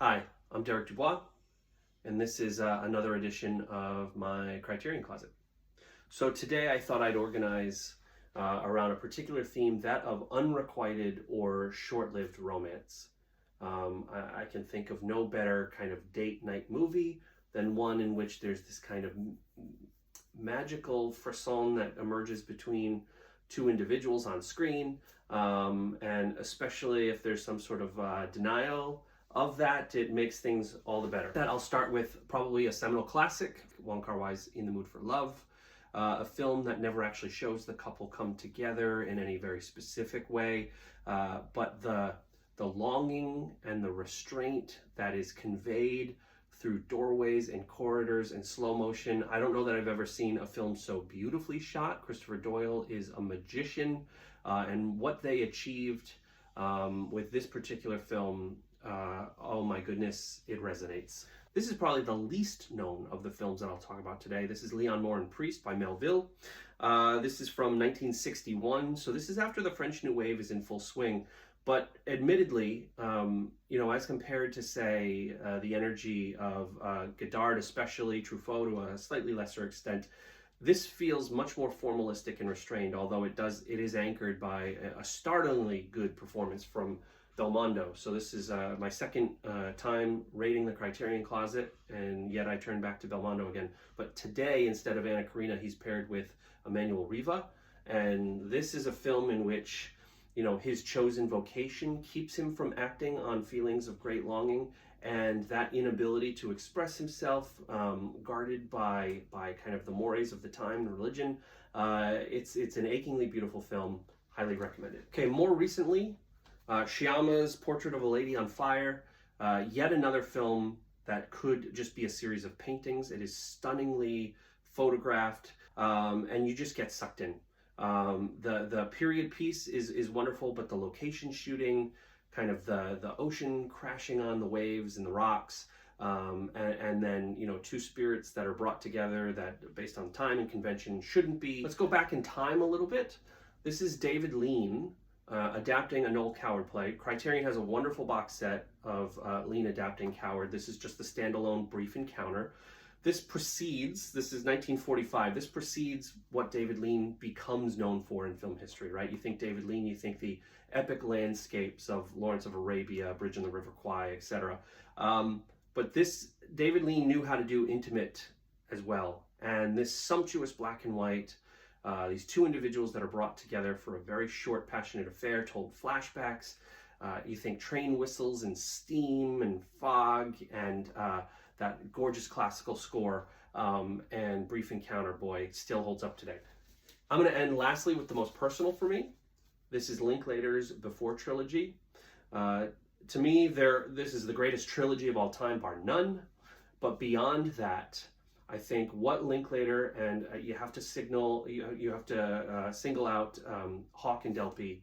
Hi, I'm Derek Dubois, and this is another edition of my Criterion Closet. So today I thought I'd organize around a particular theme, that of unrequited or short-lived romance. I can think of no better kind of date night movie than one in which there's this kind of magical frisson that emerges between two individuals on screen, and especially if there's some sort of denial of that, it makes things all the better. That I'll start with probably a seminal classic, Wong Kar-wai's In the Mood for Love, a film that never actually shows the couple come together in any very specific way, but the longing and the restraint that is conveyed through doorways and corridors and slow motion. I don't know that I've ever seen a film so beautifully shot. Christopher Doyle is a magician, and what they achieved with this particular film, oh my goodness, it resonates. This is probably the least known of the films that I'll talk about today. This is Léon, Morin, Priest by Melville. This is from 1961, so this is after the French New Wave is in full swing. But admittedly, as compared to, say, the energy of Godard, especially Truffaut to a slightly lesser extent, this feels much more formalistic and restrained, although it is anchored by a startlingly good performance from Belmondo. So this is my second time rating the Criterion Closet, and yet I turn back to Belmondo again. But today, instead of Anna Karina, he's paired with Emmanuel Riva, and this is a film in which his chosen vocation keeps him from acting on feelings of great longing, and that inability to express himself, guarded by kind of the mores of the time and religion. It's an achingly beautiful film. Highly recommended. Okay, more recently, Sciamma's Portrait of a Lady on Fire, yet another film that could just be a series of paintings. It is stunningly photographed, and you just get sucked in. The period piece is wonderful, but the location shooting, kind of the ocean crashing on the waves and the rocks, and then two spirits that are brought together that based on time and convention shouldn't be. Let's go back in time a little bit. This is David Lean adapting a Noel Coward play. Criterion has a wonderful box set of Lean adapting Coward. This is just the standalone brief encounter. This is 1945, this precedes what David Lean becomes known for in film history, right? You think David Lean, you think the epic landscapes of Lawrence of Arabia, Bridge on the River Kwai, etc. But David Lean knew how to do intimate as well. And this sumptuous black and white, these two individuals that are brought together for a very short, passionate affair, told flashbacks. You think train whistles and steam and fog and that gorgeous classical score, and brief encounter, boy, it still holds up today. I'm going to end lastly with the most personal for me. This is Linklater's Before Trilogy. To me, this is the greatest trilogy of all time, bar none. But beyond that, I think what Linklater, and you have to single out Hawke and Delpy,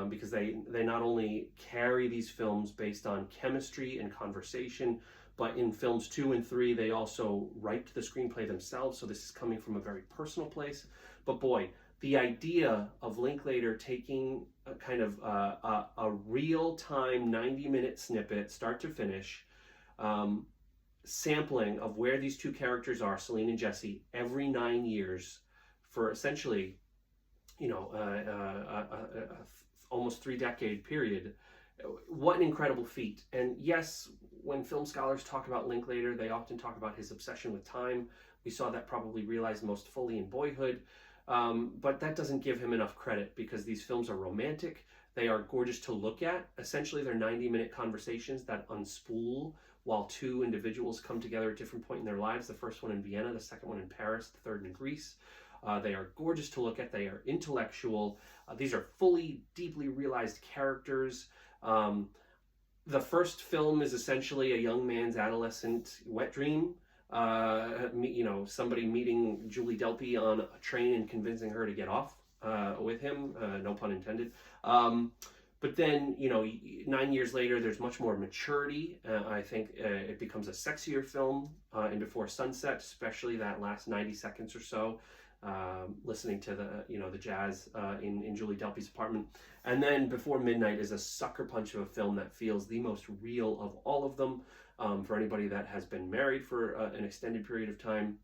because they not only carry these films based on chemistry and conversation, but in films 2 and 3, they also write the screenplay themselves. So this is coming from a very personal place. But boy, the idea of Linklater taking a kind of a real-time 90-minute snippet, start to finish, sampling of where these two characters are, Celine and Jesse, every 9 years for essentially, almost 3-decade period. What an incredible feat. And yes, when film scholars talk about Linklater, they often talk about his obsession with time. We saw that probably realized most fully in Boyhood, but that doesn't give him enough credit, because these films are romantic. They are gorgeous to look at. Essentially, they're 90-minute conversations that unspool while two individuals come together at different points in their lives. The first one in Vienna, the second one in Paris, the third in Greece. They are gorgeous to look at. They are intellectual. These are fully, deeply realized characters. The first film is essentially a young man's adolescent wet dream. Somebody meeting Julie Delpy on a train and convincing her to get off with him, no pun intended. But then, 9 years later, there's much more maturity. I think it becomes a sexier film in Before Sunset, especially that last 90 seconds or so. listening to the jazz in Julie Delpy's apartment. And then Before Midnight is a sucker punch of a film that feels the most real of all of them. For anybody that has been married for an extended period of time,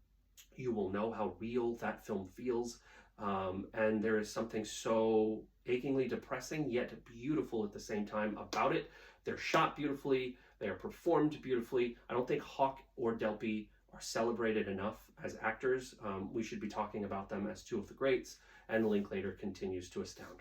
you will know how real that film feels. And there is something so achingly depressing yet beautiful at the same time about it. They're shot beautifully. They are performed beautifully. I don't think Hawke or Delpy are celebrated enough as actors. We should be talking about them as two of the greats, and Linklater continues to astound.